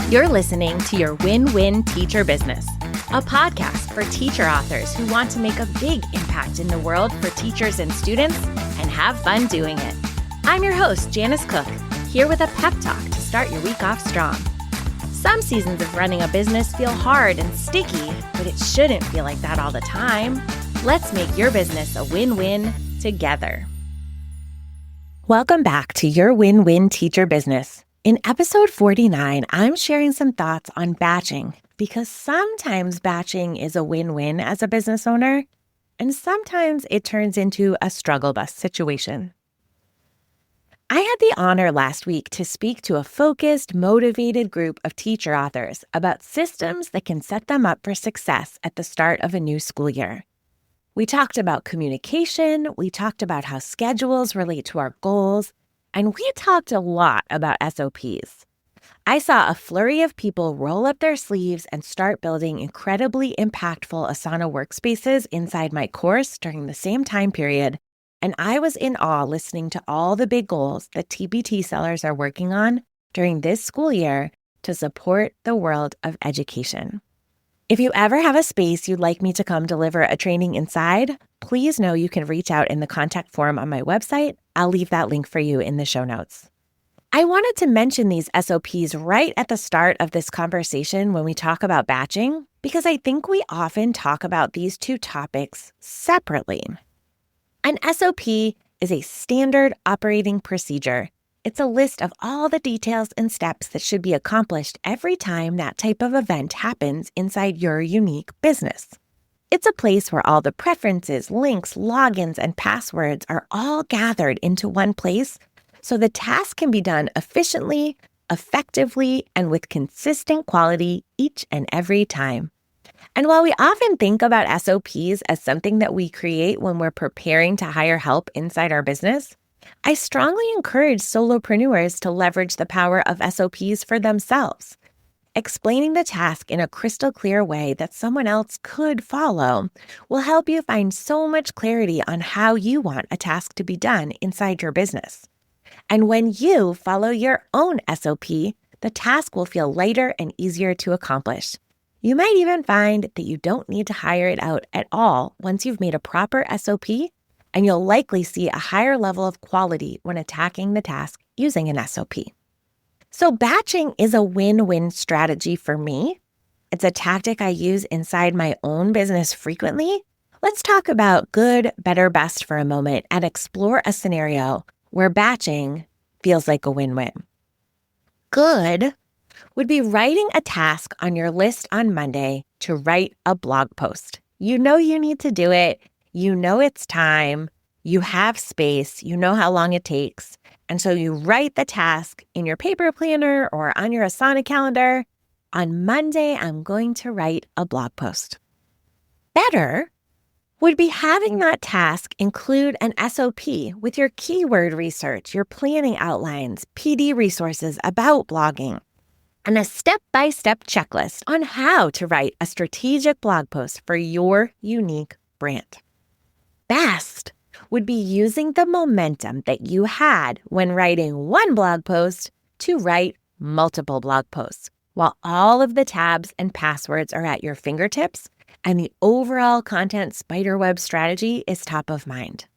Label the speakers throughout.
Speaker 1: You're listening to Your Win-Win Teacher Business, a podcast for teacher authors who want to make a big impact in the world for teachers and students and have fun doing it. I'm your host, Janice Cook, here with a pep talk to start your week off strong. Some seasons of running a business feel hard and sticky, but it shouldn't feel like that all the time. Let's make your business a win-win together. Welcome back to Your Win-Win Teacher Business. In episode 49, I'm sharing some thoughts on batching because sometimes batching is a win-win as a business owner, and sometimes it turns into a struggle bus situation. I had the honor last week to speak to a focused, motivated group of teacher authors about systems that can set them up for success at the start of a new school year. We talked about communication, we talked about how schedules relate to our goals, and we talked a lot about SOPs. I saw a flurry of people roll up their sleeves and start building incredibly impactful Asana workspaces inside my course during the same time period, and I was in awe listening to all the big goals that TPT sellers are working on during this school year to support the world of education. If you ever have a space you'd like me to come deliver a training inside, please know you can reach out in the contact form on my website. I'll leave that link for you in the show notes. I wanted to mention these SOPs right at the start of this conversation when we talk about batching, because I think we often talk about these two topics separately. An SOP is a standard operating procedure. It's a list of all the details and steps that should be accomplished every time that type of event happens inside your unique business. It's a place where all the preferences, links, logins, and passwords are all gathered into one place so the task can be done efficiently, effectively, and with consistent quality each and every time. And while we often think about SOPs as something that we create when we're preparing to hire help inside our business, I strongly encourage solopreneurs to leverage the power of SOPs for themselves. Explaining the task in a crystal clear way that someone else could follow will help you find so much clarity on how you want a task to be done inside your business. And when you follow your own SOP, the task will feel lighter and easier to accomplish. You might even find that you don't need to hire it out at all once you've made a proper SOP, and you'll likely see a higher level of quality when attacking the task using an SOP. So batching is a win-win strategy for me. It's a tactic I use inside my own business frequently. Let's talk about good, better, best for a moment and explore a scenario where batching feels like a win-win. Good would be writing a task on your list on Monday to write a blog post. You know you need to do it. You know it's time, you have space, you know how long it takes, and so you write the task in your paper planner or on your Asana calendar. On Monday, I'm going to write a blog post. Better would be having that task include an SOP with your keyword research, your planning outlines, PD resources about blogging, and a step-by-step checklist on how to write a strategic blog post for your unique brand. Best would be using the momentum that you had when writing one blog post to write multiple blog posts, while all of the tabs and passwords are at your fingertips and the overall content spiderweb strategy is top of mind.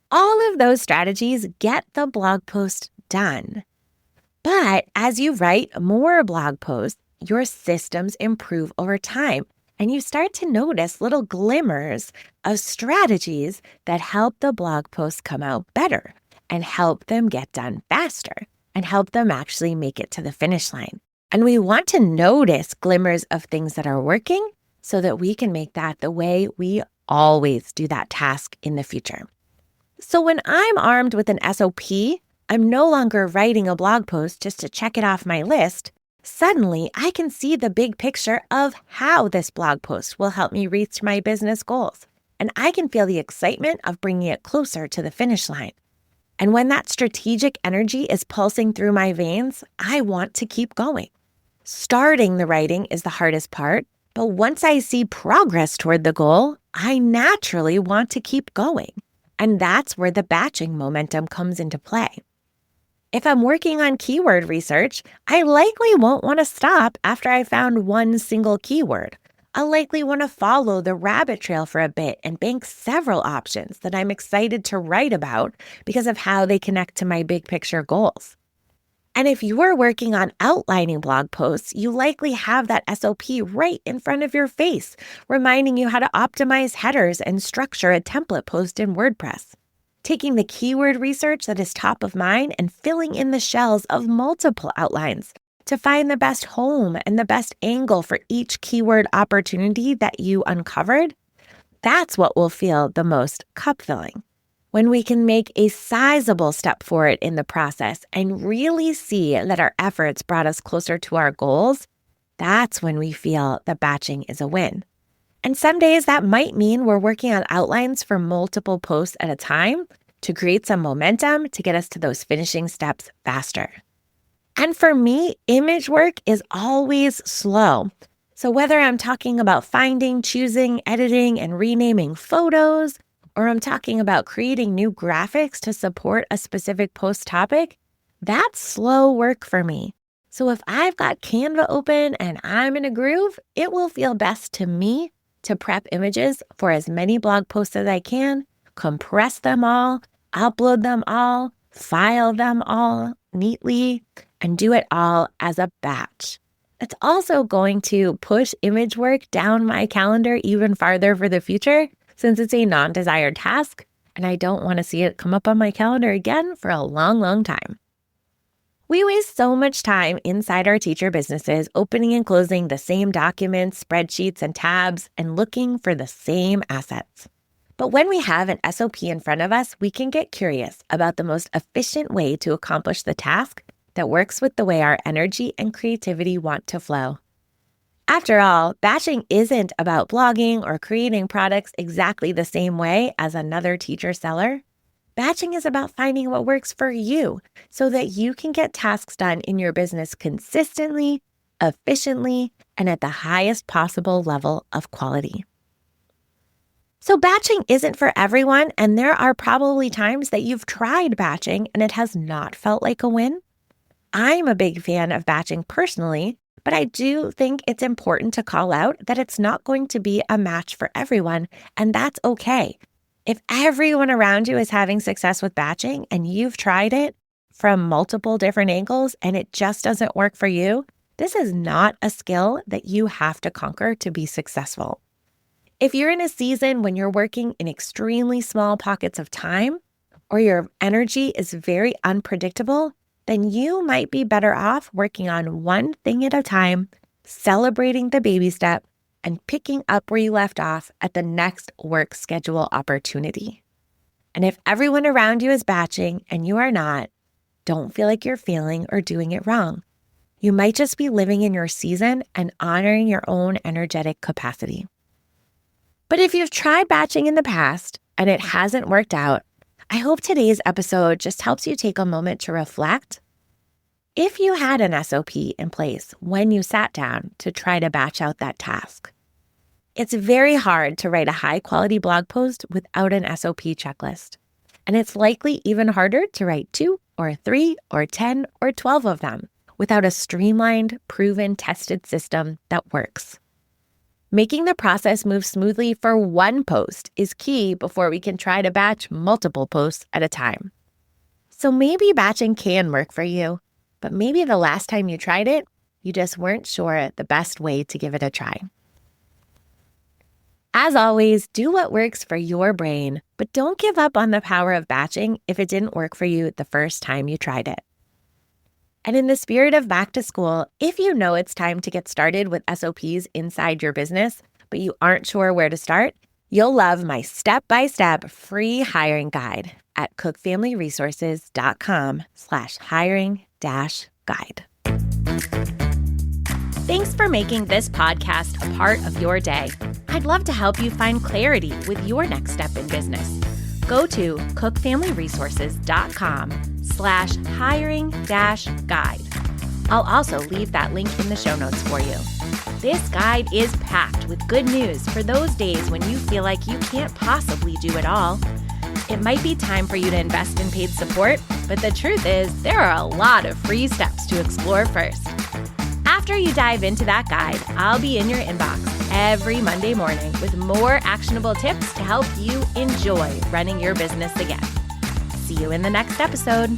Speaker 1: All of those strategies get the blog post done. But as you write more blog posts, your systems improve over time. And you start to notice little glimmers of strategies that help the blog posts come out better and help them get done faster and help them actually make it to the finish line. And we want to notice glimmers of things that are working so that we can make that the way we always do that task in the future. So when I'm armed with an SOP, I'm no longer writing a blog post just to check it off my list. Suddenly, I can see the big picture of how this blog post will help me reach my business goals, and I can feel the excitement of bringing it closer to the finish line. And when that strategic energy is pulsing through my veins, I want to keep going. Starting the writing is the hardest part, but once I see progress toward the goal, I naturally want to keep going. And that's where the batching momentum comes into play. If I'm working on keyword research, I likely won't want to stop after I found one single keyword. I'll likely want to follow the rabbit trail for a bit and bank several options that I'm excited to write about because of how they connect to my big picture goals. And if you are working on outlining blog posts, you likely have that SOP right in front of your face, reminding you how to optimize headers and structure a template post in WordPress. Taking the keyword research that is top of mind and filling in the shells of multiple outlines to find the best home and the best angle for each keyword opportunity that you uncovered, that's what will feel the most cup-filling. When we can make a sizable step forward in the process and really see that our efforts brought us closer to our goals, that's when we feel that batching is a win. And some days that might mean we're working on outlines for multiple posts at a time to create some momentum to get us to those finishing steps faster. And for me, image work is always slow. So whether I'm talking about finding, choosing, editing, and renaming photos, or I'm talking about creating new graphics to support a specific post topic, that's slow work for me. So if I've got Canva open and I'm in a groove, it will feel best to me to prep images for as many blog posts as I can, compress them all, upload them all, file them all neatly, and do it all as a batch. It's also going to push image work down my calendar even farther for the future since it's a non-desired task, and I don't want to see it come up on my calendar again for a long, long time. We waste so much time inside our teacher businesses opening and closing the same documents, spreadsheets, and tabs, and looking for the same assets. But when we have an SOP in front of us, we can get curious about the most efficient way to accomplish the task that works with the way our energy and creativity want to flow. After all, batching isn't about blogging or creating products exactly the same way as another teacher seller. Batching is about finding what works for you so that you can get tasks done in your business consistently, efficiently, and at the highest possible level of quality. So batching isn't for everyone, and there are probably times that you've tried batching and it has not felt like a win. I'm a big fan of batching personally, but I do think it's important to call out that it's not going to be a match for everyone, and that's okay. If everyone around you is having success with batching and you've tried it from multiple different angles and it just doesn't work for you, this is not a skill that you have to conquer to be successful. If you're in a season when you're working in extremely small pockets of time or your energy is very unpredictable, then you might be better off working on one thing at a time, celebrating the baby step, and picking up where you left off at the next work schedule opportunity. And if everyone around you is batching and you are not, don't feel like you're failing or doing it wrong. You might just be living in your season and honoring your own energetic capacity. But if you've tried batching in the past and it hasn't worked out, I hope today's episode just helps you take a moment to reflect. If you had an SOP in place when you sat down to try to batch out that task, it's very hard to write a high-quality blog post without an SOP checklist. And it's likely even harder to write 2 or 3 or 10 or 12 of them without a streamlined, proven, tested system that works. Making the process move smoothly for one post is key before we can try to batch multiple posts at a time. So maybe batching can work for you, but maybe the last time you tried it, you just weren't sure the best way to give it a try. As always, do what works for your brain, but don't give up on the power of batching if it didn't work for you the first time you tried it. And in the spirit of back to school, if you know it's time to get started with SOPs inside your business, but you aren't sure where to start, you'll love my step-by-step free hiring guide at cookfamilyresources.com/hiring-guide. Thanks for making this podcast a part of your day. I'd love to help you find clarity with your next step in business. Go to cookfamilyresources.com/hiring-guide. I'll also leave that link in the show notes for you. This guide is packed with good news for those days when you feel like you can't possibly do it all. It might be time for you to invest in paid support, but the truth is there are a lot of free steps to explore first. After you dive into that guide, I'll be in your inbox every Monday morning with more actionable tips to help you enjoy running your business again. See you in the next episode.